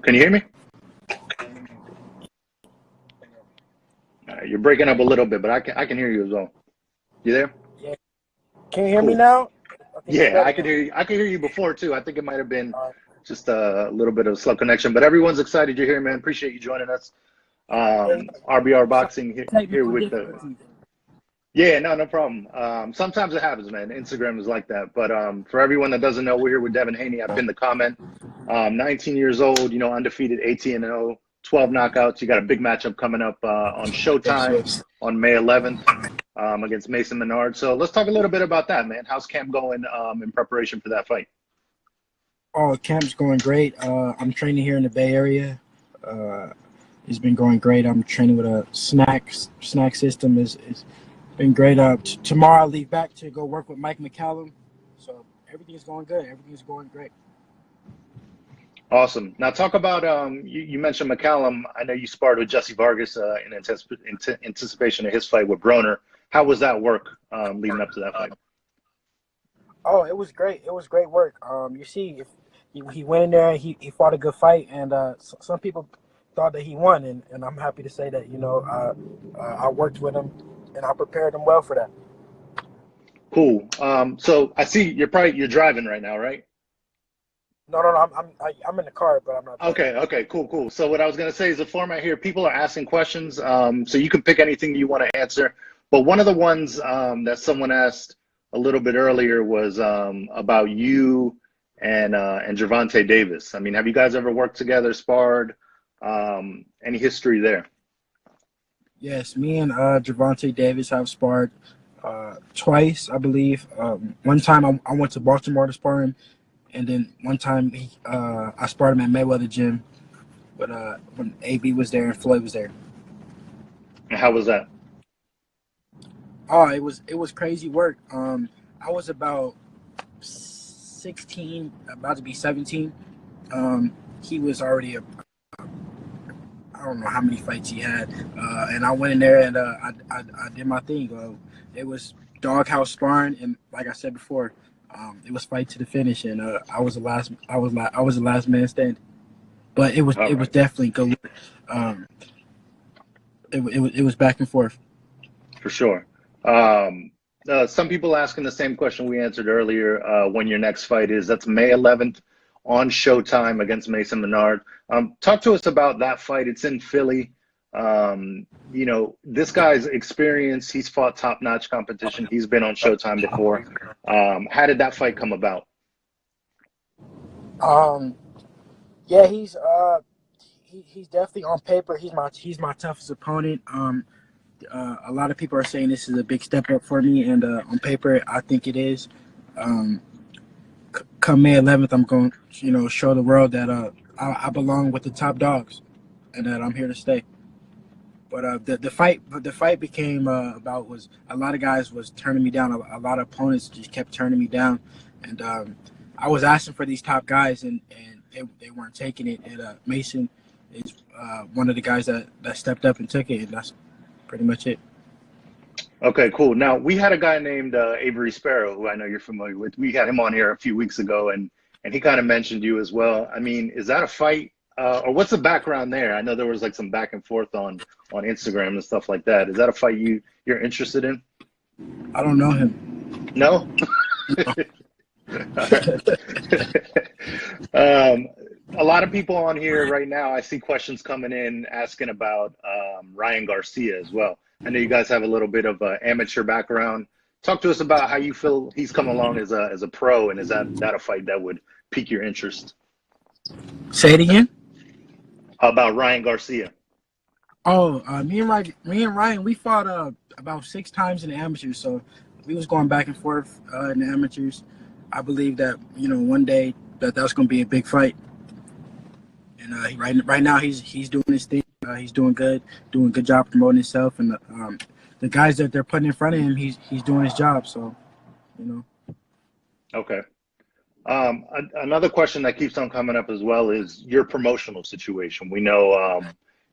Can you hear me? You're breaking up a little bit, but I can hear you as well. You there? Yeah. Can you hear me now? Yeah, I can hear you. I can hear you before too. I think it might have been just a little bit of a slow connection, but everyone's excited you're here, man. Appreciate you joining us. RBRBoxing here with the. Yeah, no problem. Sometimes it happens, man. Instagram is like that. But for everyone that doesn't know, we're here with Devin Haney. I pinned the comment. 19 years old, undefeated, 18-0, 12 knockouts. You got a big matchup coming up on Showtime on May 11th against Mason Menard. So let's talk a little bit about that, man. How's camp going in preparation for that fight? Oh, camp's going great. I'm training here in the Bay Area. It's been going great. I'm training with a snack system. It's been great. Tomorrow I'll leave back to go work with Mike McCallum. So everything's going good. Everything's going great. Awesome. Now talk about you mentioned McCallum. I know you sparred with Jesse Vargas in anticipation of his fight with Broner. How was that work leading up to that fight? Oh, it was great. It was great work. You see, he went in there, he fought a good fight, and some people thought that he won, and I'm happy to say that I worked with him and I prepared him well for that. Cool. So I see you're driving right now, right? No, I'm in the car, but I'm not. Okay, cool. So what I was gonna say is the format here. People are asking questions, so you can pick anything you want to answer. But one of the ones that someone asked a little bit earlier was about you and Gervonta Davis. I mean, have you guys ever worked together, sparred? Any history there? Yes, me and Gervonta Davis have sparred twice, I believe. One time I went to Baltimore to spar him. And then one time I sparred him at Mayweather gym, but when AB was there and Floyd was there. And how was that? Oh, it was crazy work. I was about 16, about to be 17. He was already I don't know how many fights he had, and I went in there and I did my thing. It was doghouse sparring, and like I said before. It was fight to the finish, and I was the last man standing. But it was definitely good. It was back and forth. For sure. Some people asking the same question we answered earlier. When your next fight is? That's May 11th on Showtime against Mason Menard. Talk to us about that fight. It's in Philly. This guy's experience, he's fought top-notch competition. He's been on Showtime before. How did that fight come about? Yeah, he's definitely on paper. He's my toughest opponent. A lot of people are saying this is a big step up for me, and on paper, I think it is. Come May 11th, I'm going to show the world that I belong with the top dogs, and that I'm here to stay. But the fight became about was a lot of guys was turning me down. A lot of opponents just kept turning me down, and I was asking for these top guys, and they weren't taking it. And Mason is one of the guys that stepped up and took it, and that's pretty much it. Okay, cool. Now we had a guy named Avery Sparrow, who I know you're familiar with. We had him on here a few weeks ago, and he kind of mentioned you as well. I mean, is that a fight? Or what's the background there? I know there was like some back and forth on Instagram and stuff like that. Is that a fight you're interested in? I don't know him. No? A lot of people on here right now, I see questions coming in asking about Ryan Garcia as well. I know you guys have a little bit of amateur background. Talk to us about how you feel he's come along as a pro, and is that a fight that would pique your interest? Say it again. About Ryan Garcia. Oh, me and Ryan, we fought about 6 times in the amateurs, so we was going back and forth in the amateurs. I believe that one day that's going to be a big fight. And right now he's doing his thing. He's doing good job promoting himself, and the guys that they're putting in front of him, he's doing his job. So, Okay. Another question that keeps on coming up as well is your promotional situation. We know,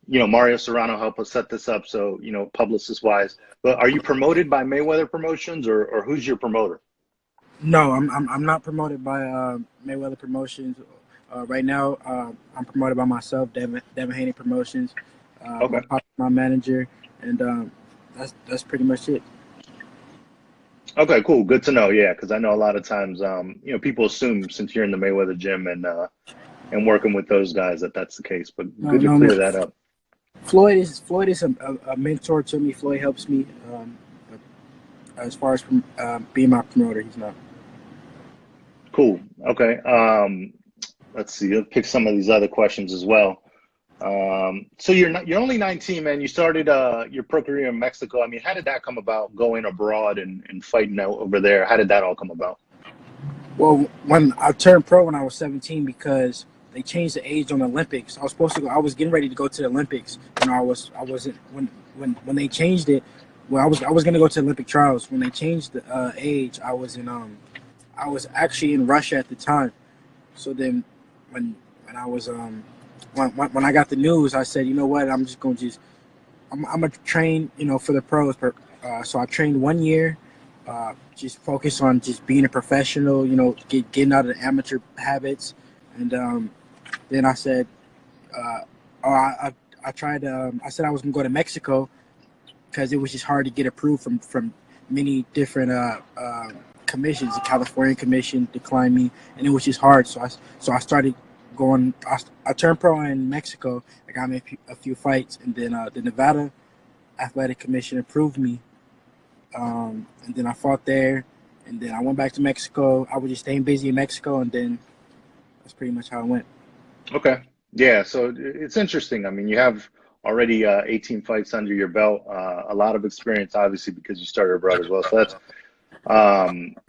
Mario Serrano helped us set this up, so publicist wise. But are you promoted by Mayweather Promotions, or who's your promoter? No, I'm not promoted by Mayweather Promotions. Right now, I'm promoted by myself, Devin Haney Promotions. Okay. My manager, and that's pretty much it. Okay, cool. Good to know. Yeah, because I know a lot of times, people assume since you're in the Mayweather gym and working with those guys that that's the case. But good to clear that up. Floyd is a mentor to me. Floyd helps me. But as far as being my promoter, he's not. Cool. Okay. Let's see. Let's pick some of these other questions as well. So you're only 19, man. You started your pro career in Mexico. I mean, how did that come about? Going abroad and fighting out over there. How did that all come about? Well, when I turned pro when I was 17, because they changed the age on the Olympics. I was supposed to go. I was getting ready to go to the Olympics. I wasn't when they changed it. Well, I was gonna go to Olympic trials. When they changed the age, I was actually in Russia at the time. So then when I was when I got the news, I said, you know what, I'm gonna train, for the pros. So I trained 1 year, just focus on just being a professional, getting out of the amateur habits, and then I said, I tried. I said I was gonna go to Mexico because it was just hard to get approved from many different commissions. The California Commission declined me, and it was just hard. So I started going. I turned pro in Mexico. I got me a few fights, and then the Nevada Athletic Commission approved me, and then I fought there, and then I went back to Mexico. I was just staying busy in Mexico, and then that's pretty much how it went. Okay. Yeah. So it's interesting. I mean, you have already 18 fights under your belt, a lot of experience, obviously, because you started abroad as well. So that's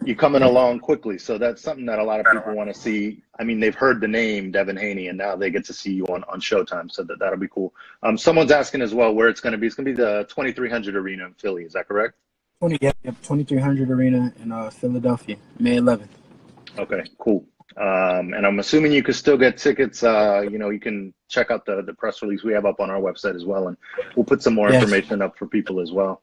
you're coming along quickly. So that's something that a lot of people want to see. I mean, they've heard the name Devin Haney, and now they get to see you on Showtime. So that'll be cool. Someone's asking as well where it's going to be. It's going to be the 2300 Arena in Philly. Is that correct? 2300 Arena in Philadelphia, May 11th. Okay, cool. And I'm assuming you can still get tickets. You can check out the press release we have up on our website as well, and we'll put some more information up for people as well.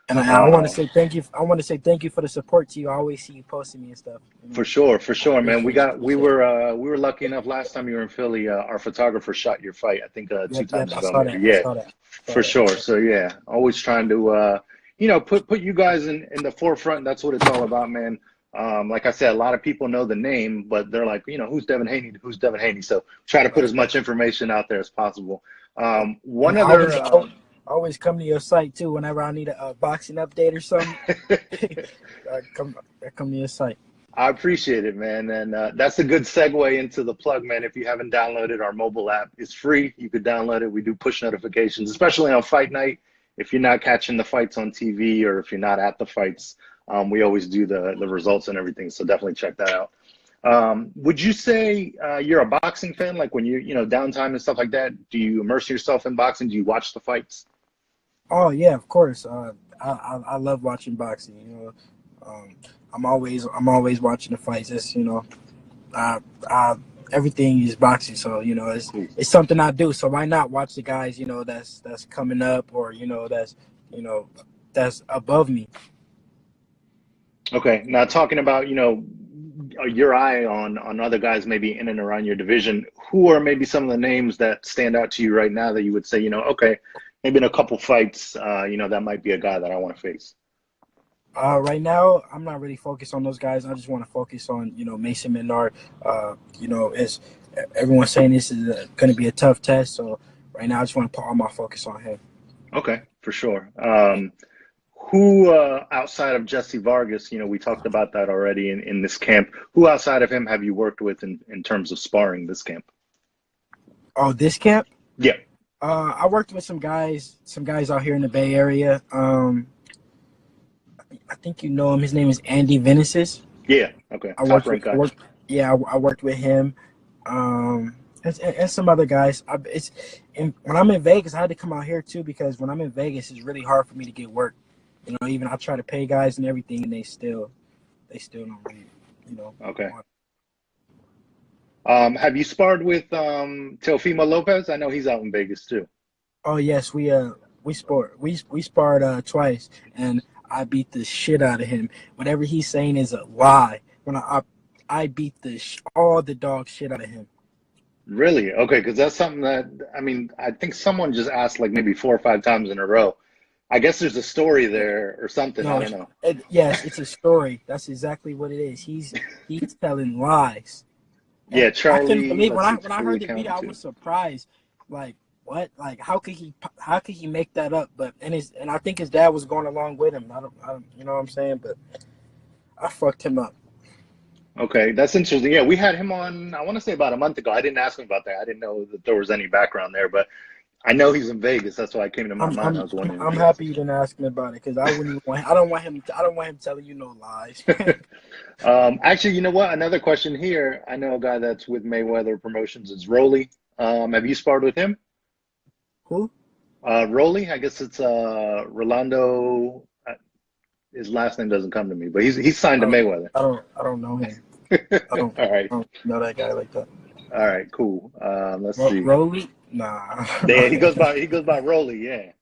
And I want to say thank you. I want to say thank you for the support to you. I always see you posting me and stuff. For sure, man. We were lucky enough last time you were in Philly. Our photographer shot your fight. I think 2 times ago. I saw that. For sure. So yeah, always trying to put you guys in the forefront. That's what it's all about, man. Like I said, a lot of people know the name, but they're like, who's Devin Haney? Who's Devin Haney? So try to put as much information out there as possible. I always come to your site too whenever I need a boxing update or something. I come to your site. I appreciate it, man. And that's a good segue into the plug, man. If you haven't downloaded our mobile app, it's free. You could download it. We do push notifications, especially on fight night. If you're not catching the fights on TV or if you're not at the fights, we always do the results and everything. So definitely check that out. Would you say you're a boxing fan? Like when you downtime and stuff like that, do you immerse yourself in boxing? Do you watch the fights? Oh yeah, of course. I love watching boxing. I'm always watching the fights. It's everything is boxing, so it's something I do. So why not watch the guys that's coming up or that's above me. Okay, now talking about your eye on other guys maybe in and around your division, who are maybe some of the names that stand out to you right now that you would say okay, maybe in a couple fights that might be a guy that I want to face? Right now, I'm not really focused on those guys. I just want to focus on, Mason Menard. As everyone's saying, this is going to be a tough test. So right now, I just want to put all my focus on him. Okay, for sure. Who outside of Jesse Vargas, we talked about that already in this camp. Who outside of him have you worked with in terms of sparring this camp? Oh, this camp? Yeah. I worked with some guys out here in the Bay Area. I think you know him. His name is Andy Vinicius. Yeah. Okay. I worked with him. And some other guys. When I'm in Vegas, I had to come out here too because when I'm in Vegas, it's really hard for me to get work. Even I try to pay guys and everything, and they still don't really, Okay. Have you sparred with Fema Lopez? I know he's out in Vegas too. Oh yes, we sparred twice, and I beat the shit out of him. Whatever he's saying is a lie. When I beat all the dog shit out of him. Really? Okay, because that's something that, I mean, I think someone just asked like maybe 4 or 5 times in a row. I guess there's a story there or something. I No, don't know. yes, it's a story. That's exactly what it is. He's telling lies, and Yeah, I couldn't Charlie, believe let's see, when I free heard the video. account I too. was surprised. Like what? Like how could he make that up? But and I think his dad was going along with him. I don't you know what I'm saying? But I fucked him up. Okay, that's interesting. Yeah, we had him on, I want to say about a month ago. I didn't ask him about that. I didn't know that there was any background there, but I know he's in Vegas. That's why it came to my mind. I was wondering if I'm he has. happy you didn't ask me about it because I wouldn't even want. I don't want him. I don't want him telling you no lies. Actually, you know what? Another question here. I know a guy that's with Mayweather Promotions is Rolly. Have you sparred with him? Who? Rolly, I guess it's Rolando. His last name doesn't come to me, but he's signed to Mayweather. I don't know him. All right, I don't know that guy like that. all right, cool. Let's see. Rolly? Nah. Yeah, he goes by Rolly. Yeah.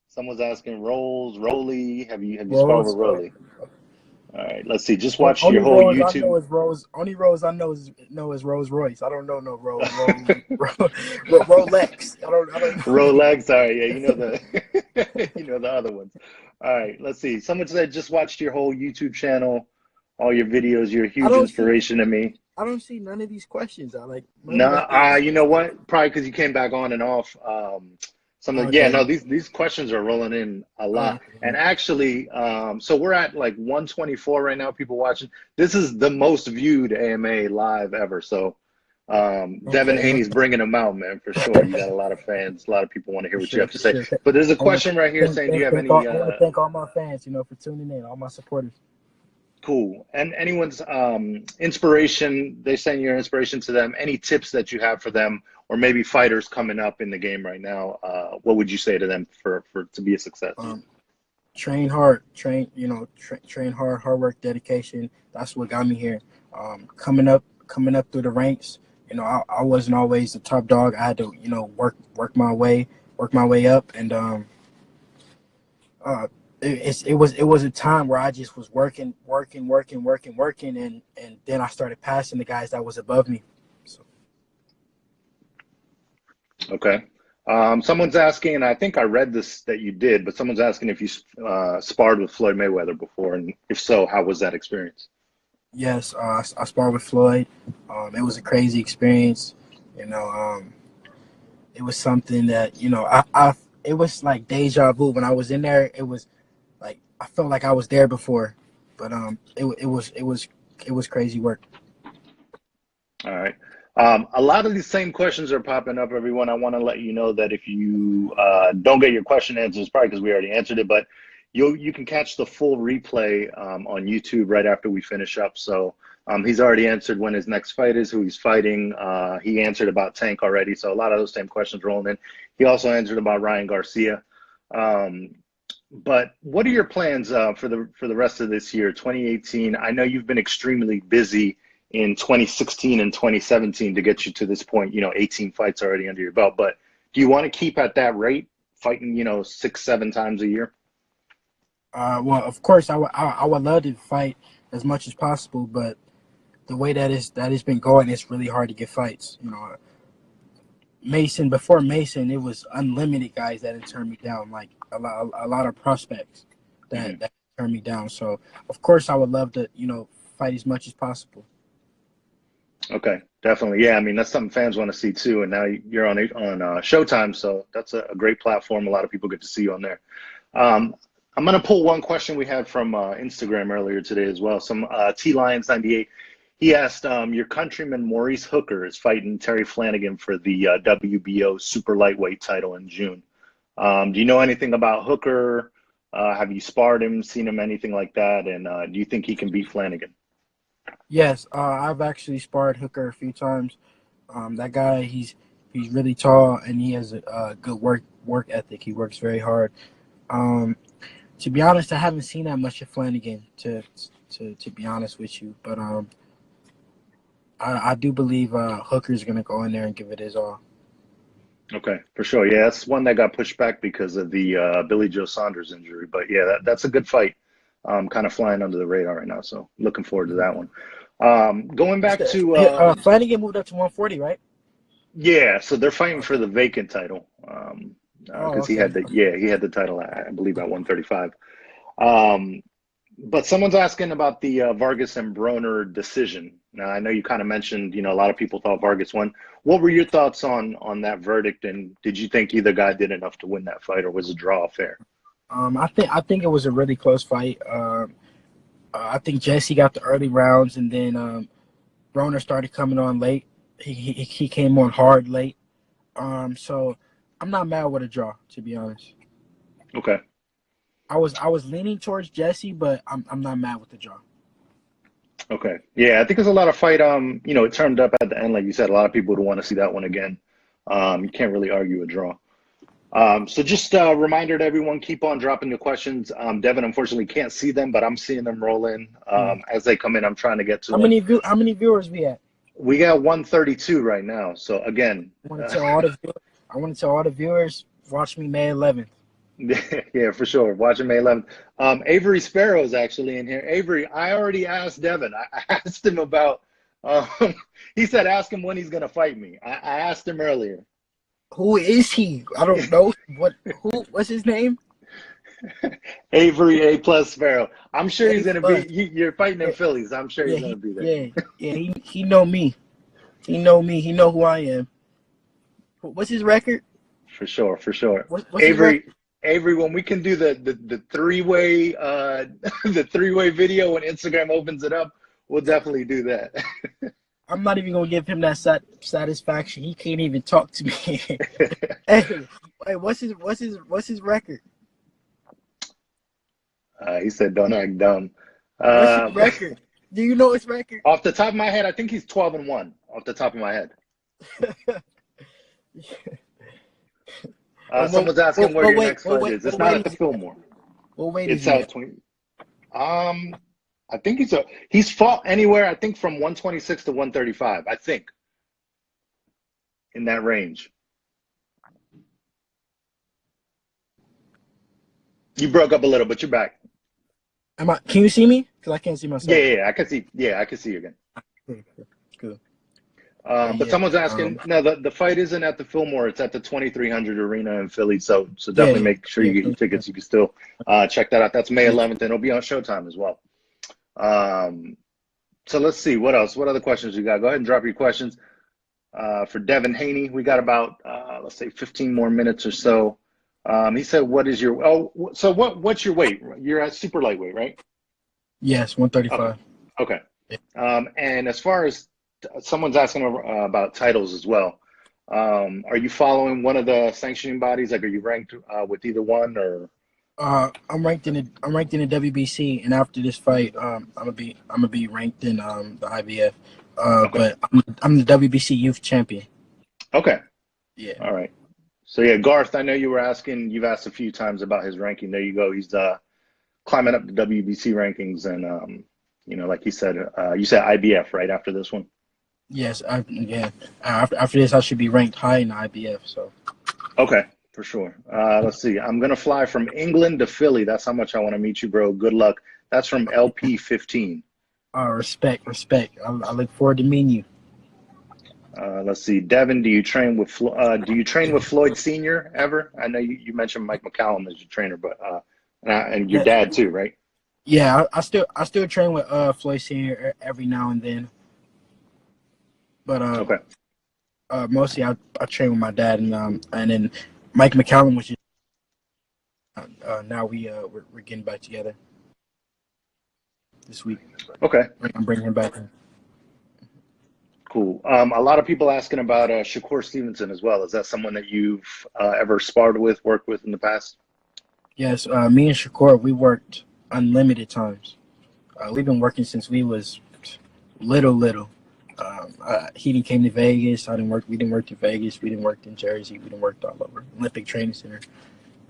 Someone's asking Rolly. Have you sparred with Rose. Rolly? All right, let's see. Just watch your Only whole Rose I YouTube. know is Rose. Only Rose I know is Rolls Royce. I don't know no Rolex. I don't know. Rolex. All right, yeah, you know the you know the other ones. All right, let's see. Someone said just watched your whole YouTube channel, all your videos. You're a I huge don't see. inspiration to me. I don't see none of these questions. I like none of No, that. you know what? Probably because you came back on and off. Yeah, Okay. no, these questions are rolling in a lot. Okay. And actually, so we're at like 124 right now, people watching. This is the most viewed AMA live ever. So Devin Okay. Haney's bringing them out, man, for sure. You got a lot of fans. A lot of people want to hear For what you sure. have to For say. sure. But there's a I want question right here to saying, do you have any I want to thank all my fans, for tuning in, all my supporters. cool and anyone's inspiration? They saying your inspiration to them. Any tips that you have for them, or maybe fighters coming up in the game right now? What would you say to them for to be a success? Train hard, train hard, hard work, dedication. That's what got me here. Coming up through the ranks. I wasn't always the top dog. I had to, work my way up, and it was a time where I just was working, and then I started passing the guys that was above me. So. Okay. Someone's asking, and I think I read this that you did, but someone's asking if you sparred with Floyd Mayweather before, and if so, how was that experience? Yes, I sparred with Floyd. It was a crazy experience. It was something that it was like deja vu when I was in there. It was like I felt like I was there before, but it was crazy work. All right. A lot of these same questions are popping up, everyone. I want to let you know that if you don't get your question answered, it's probably because we already answered it, but you can catch the full replay on YouTube right after we finish up. So he's already answered when his next fight is, who he's fighting. He answered about Tank already, so a lot of those same questions rolling in. He also answered about Ryan Garcia. But what are your plans for the rest of this year, 2018? I know you've been extremely busy in 2016 and 2017 to get you to this point, 18 fights already under your belt. But do you want to keep at that rate, fighting, 6-7 times a year? Well, of course, I would love to fight as much as possible, but the way that it's been going, it's really hard to get fights. Before Mason, it was unlimited guys that had turned me down, like a lot of prospects that turned me down. So, of course, I would love to, fight as much as possible. Okay, definitely. Yeah, I mean, that's something fans want to see too. And now you're on Showtime, so that's a great platform. A lot of people get to see you on there. I'm going to pull one question we had from Instagram earlier today as well. Some T-Lions98. He asked, your countryman Maurice Hooker is fighting Terry Flanagan for the WBO super lightweight title in June. Do you know anything about Hooker? Have you sparred him, seen him, anything like that? And do you think he can beat Flanagan? Yes, I've actually sparred Hooker a few times. That guy, he's really tall, and he has a good work ethic. He works very hard. To be honest, I haven't seen that much of Flanagan, to be honest with you. But I do believe Hooker's going to go in there and give it his all. Okay, for sure. Yeah, that's one that got pushed back because of the Billy Joe Saunders injury. But yeah, that's a good fight. Kind of flying under the radar right now, so looking forward to that one. Going back to Flanagan moved up to 140, right? Yeah, so they're fighting for the vacant title. Oh, Because he okay. had the title, I believe, at 135. Um, but someone's asking about the Vargas and Broner decision. Now, I know you kind of mentioned, a lot of people thought Vargas won. What were your thoughts on that verdict, and did you think either guy did enough to win that fight, or was a draw fair? I think it was a really close fight. I think Jesse got the early rounds, and then Broner started coming on late. He came on hard late. So I'm not mad with a draw, to be honest. Okay. I was leaning towards Jesse, but I'm not mad with the draw. Okay. Yeah, I think there's a lot of fight. It turned up at the end, like you said. A lot of people would want to see that one again. You can't really argue a draw. So just a reminder to everyone, keep on dropping the questions. Devin, unfortunately, can't see them, but I'm seeing them roll in. As they come in, I'm trying to get to them. How many viewers we at? We got 132 right now. So again, I want to tell all the viewers, watch me May 11th. yeah, for sure. Watching May 11th. Avery Sparrow is actually in here. Avery, I already asked Devin. I asked him about. He said, "Ask him when he's gonna fight me." I asked him earlier. Who is he? I don't know. What's his name? Avery A+ Sparrow. I'm sure he's gonna A+. be. You're fighting in Phillies. I'm sure he's gonna be there. Yeah. He know me. He know me. He know who I am. What's his record? For sure. What's his record? Avery, when we can do the three-way the three-way video when Instagram opens it up, we'll definitely do that. I'm not even gonna give him that satisfaction. He can't even talk to me. Hey, what's his record? He said, "Don't act dumb." What's his record? Do you know his record? Off the top of my head, I think he's 12-1. Off the top of my head. Someone's asking where your next fight is. It's not at the Fillmore. What weight It's is he at at? 20. I think he's fought anywhere. I think from 126 to 135. I think in that range. You broke up a little, but you're back. Can you see me? Because I can't see myself. Yeah, I can see. Yeah, I can see you again. Good. But someone's asking. No, the fight isn't at the Fillmore. It's at the 2300 Arena in Philly. So definitely make sure you get your tickets. You can still check that out. That's May 11th, and it'll be on Showtime as well. So let's see what else. What other questions you got? Go ahead and drop your questions. For Devin Haney, we got about let's say 15 more minutes or so. He said, "What is your what's your weight? You're at super lightweight, right?" Yes, 135. Okay. And as far as someone's asking about titles as well, are you following one of the sanctioning bodies? Like, are you ranked with either one, or? I'm ranked in the WBC, and after this fight, I'm gonna be ranked in the IBF. Okay. But I'm the WBC youth champion. Okay. Yeah. All right. So yeah, Garth, I know you were asking. You've asked a few times about his ranking. There you go. He's climbing up the WBC rankings, and like you said IBF right after this one. Yes. After this, I should be ranked high in the IBF. So. Okay. For sure. Let's see. I'm going to fly from England to Philly. That's how much I want to meet you, bro. Good luck. That's from LP15. Respect. I look forward to meeting you. Let's see. Devin, do you train with Floyd Sr. ever? I know you mentioned Mike McCallum as your trainer, but and your dad too, right? Yeah, I still train with Floyd Sr. every now and then. But okay. Mostly I train with my dad, and then Mike McCallum, which is now we're getting back together this week. Okay, I'm bringing him back in. Cool. A lot of people asking about Shakur Stevenson as well. Is that someone that you've ever sparred with, worked with in the past? Yes, me and Shakur, we worked unlimited times. We've been working since we was little. He came to Vegas. We didn't work in Vegas. We didn't work in Jersey. We didn't work all over Olympic Training Center,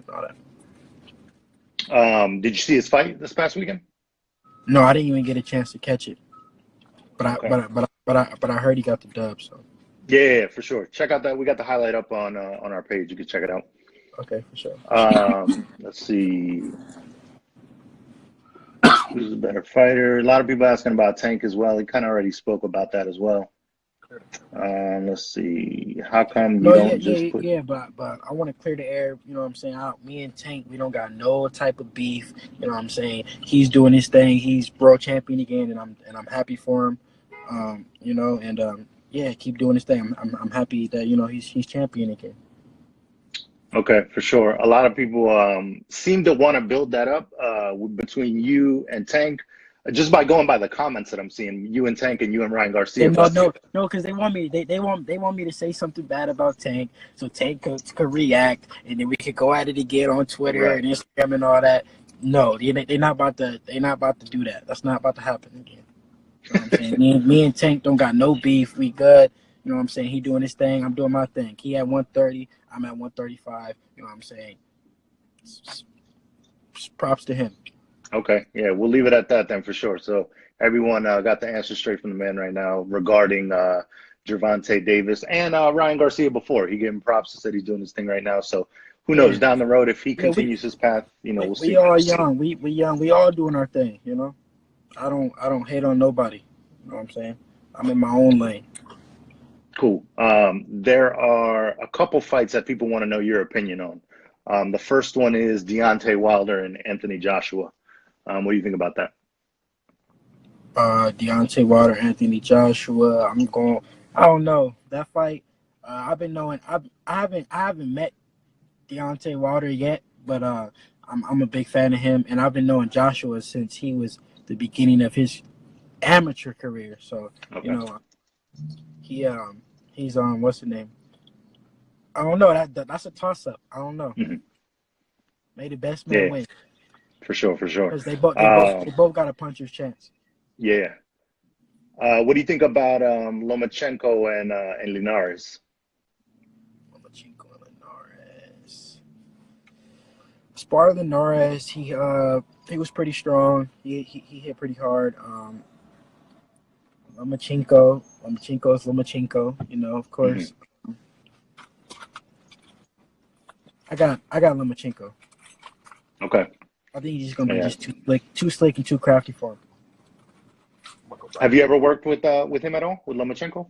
and all that. Did you see his fight this past weekend? No, I didn't even get a chance to catch it. But I heard he got the dub. So. Yeah, for sure. Check out that. We got the highlight up on our page. You can check it out. Okay, for sure. Let's see. Who's a better fighter? A lot of people asking about Tank as well. He kind of already spoke about that as well. Let's see. How come you No, yeah, don't yeah, just put? yeah, but I want to clear the air. You know what I'm saying? Me and Tank, we don't got no type of beef. You know what I'm saying? He's doing his thing. He's world champion again, and I'm happy for him. You know, and yeah, keep doing his thing. I'm happy that he's champion again. Okay, for sure. A lot of people seem to want to build that up between you and Tank, just by going by the comments that I'm seeing. You and Tank, and you and Ryan Yeah, Garcia. no, because they want me. They want me to say something bad about Tank, so Tank could react, and then we could go at it again on Twitter Right. and Instagram and all that. No, they're not about to. They're not about to do that. That's not about to happen again. You know what I'm saying? Me and Tank don't got no beef. We good. You know what I'm saying? He doing his thing. I'm doing my thing. He at 130. I'm at 135. You know what I'm saying? Props to him. Okay, yeah, we'll leave it at that then for sure. So everyone got the answer straight from the man right now regarding Gervonta Davis and Ryan Garcia before. He gave him props and said he's doing his thing right now. So who knows, Yeah. down the road, if he Yeah, continues his path, we'll we see. all young. We young. We all doing our thing. You know. I don't hate on nobody. You know what I'm saying? I'm in my own lane. Cool. There are a couple fights that people want to know your opinion on. The first one is Deontay Wilder and Anthony Joshua. What do you think about that? Deontay Wilder, Anthony Joshua. I don't know that fight. I've been knowing. I haven't met Deontay Wilder yet, but I'm a big fan of him, and I've been knowing Joshua since he was the beginning of his amateur career. So Okay. He's what's the name? I don't know. That's a toss up. I don't know. Mm-hmm. May the best man win. For sure. Because they both got a puncher's chance. Yeah. What do you think about Lomachenko and Linares? Lomachenko and Linares. Sparred Linares, he was pretty strong. He hit pretty hard. Lomachenko is Lomachenko. Of course. Mm-hmm. I got Lomachenko. Okay. I think he's just gonna be just too slick and too crafty for him. Have you ever worked with him at all, with Lomachenko?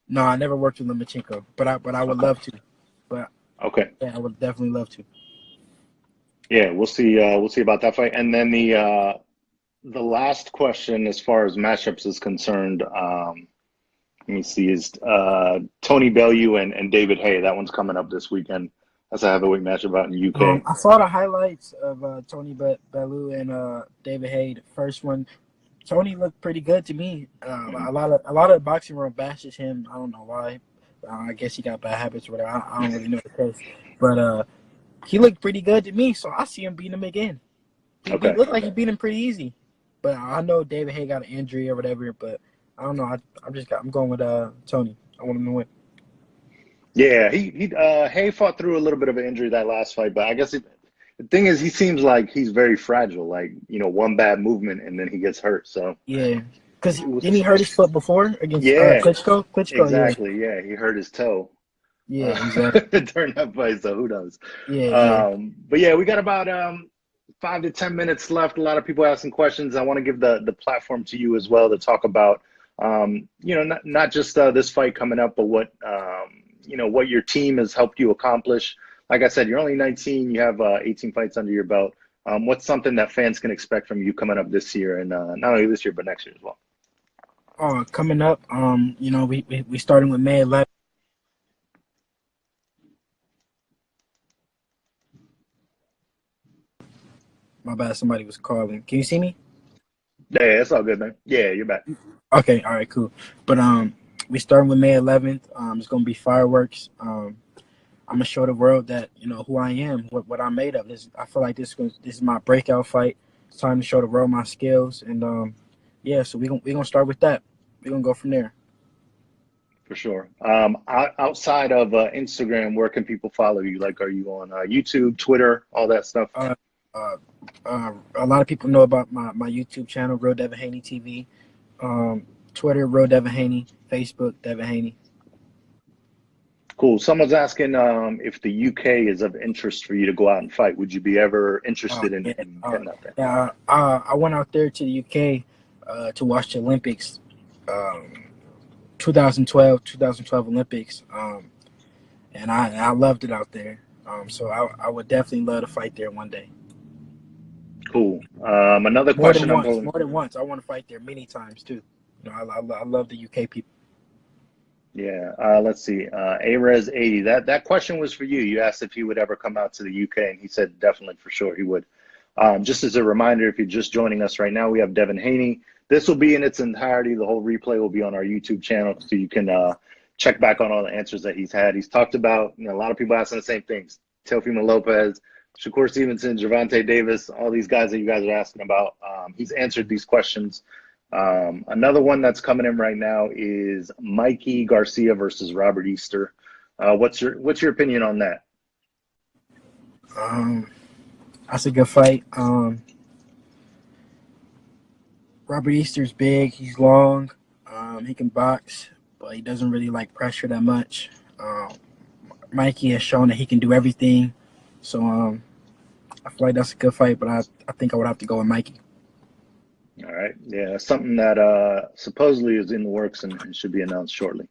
No, I never worked with Lomachenko, but I would love to. But okay, yeah, I would definitely love to. Yeah, we'll see. We'll see about that fight. And then the last question, as far as matchups is concerned, let me see, is Tony Bellew and David Hay. That one's coming up this weekend. That's a heavyweight matchup out in the UK. I saw the highlights of Tony Bellew and David Hay. The first one, Tony looked pretty good to me. A lot of the boxing world bashes him. I don't know why. I guess he got bad habits or whatever. I don't really know the case, but he looked pretty good to me. So I see him beating him again. He looked like he beat him pretty easy. But I know David Hay got an injury or whatever. But I don't know. I'm going with Tony. I want him to win. Yeah, Hay fought through a little bit of an injury that last fight, but I guess the thing is, he seems like he's very fragile. Like, one bad movement and then he gets hurt. So yeah, because didn't he hurt his foot before against Klitschko? Exactly. Yeah, he hurt his toe. Yeah, exactly. During that fight, so who knows? Yeah. But yeah, we got about 5 to 10 minutes left. A lot of people asking questions. I want to give the platform to you as well to talk about, not just this fight coming up, but what what your team has helped you accomplish. Like I said, you're only 19. You have 18 fights under your belt. What's something that fans can expect from you coming up this year, and not only this year but next year as well? Coming up, we starting with May 11th. My bad, somebody was calling. Can you see me? Yeah, it's all good, man. Yeah, you're back. Okay, all right, cool. But we starting with May 11th. It's gonna be fireworks. I'm gonna show the world that who I am, what I'm made of. I feel like this is my breakout fight. It's time to show the world my skills, and so we gonna start with that. We're gonna go from there. For sure. Outside of Instagram, where can people follow you? Like, are you on YouTube, Twitter, all that stuff? A lot of people know about my YouTube channel, Real Devin Haney TV. Twitter, Real Devin Haney. Facebook, Devin Haney. Cool. Someone's asking if the UK is of interest for you to go out and fight. Would you be ever interested in getting out there? Yeah, I went out there to the UK to watch the Olympics 2012 Olympics, and I loved it out there. So I would definitely love to fight there one day. Cool. Another More than question. once. More than once. I want to fight there many times too. You know, I love the UK people. Yeah. Let's see. Arez80. That question was for you. You asked if he would ever come out to the UK, and he said definitely for sure he would. Just as a reminder, if you're just joining us right now, we have Devin Haney. This will be in its entirety. The whole replay will be on our YouTube channel, so you can check back on all the answers that he's had. He's talked about, a lot of people asking the same things. Fema Lopez, Shakur Stevenson, Gervonta Davis, all these guys that you guys are asking about. He's answered these questions. Another one that's coming in right now is Mikey Garcia versus Robert Easter. What's your opinion on that? That's a good fight. Robert Easter's big. He's long. He can box, but he doesn't really like pressure that much. Mikey has shown that he can do everything. So I feel like that's a good fight, but I think I would have to go with Mikey. All right. Yeah, something that supposedly is in the works and should be announced shortly.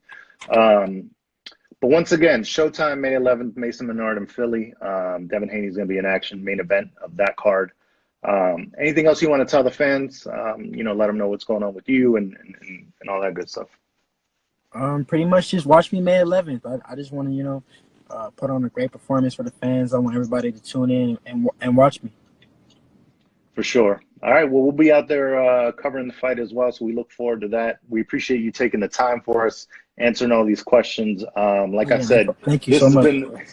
But once again, Showtime, May 11th, Mason Menard in Philly. Devin Haney is going to be in action, main event of that card. Anything else you want to tell the fans? Let them know what's going on with you and all that good stuff. Pretty much just watch me May 11th. I just want to, put on a great performance for the fans. I want everybody to tune in and watch me. For sure. All right. Well, we'll be out there covering the fight as well, so we look forward to that. We appreciate you taking the time for us, answering all these questions. I said, thank you so much.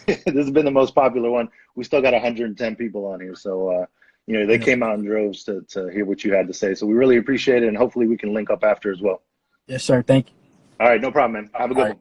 This has been the most popular one. We still got 110 people on here, so they came out in droves to hear what you had to say. So we really appreciate it, and hopefully we can link up after as well. Yes, sir. Thank you. All right, no problem, man. Have a good one.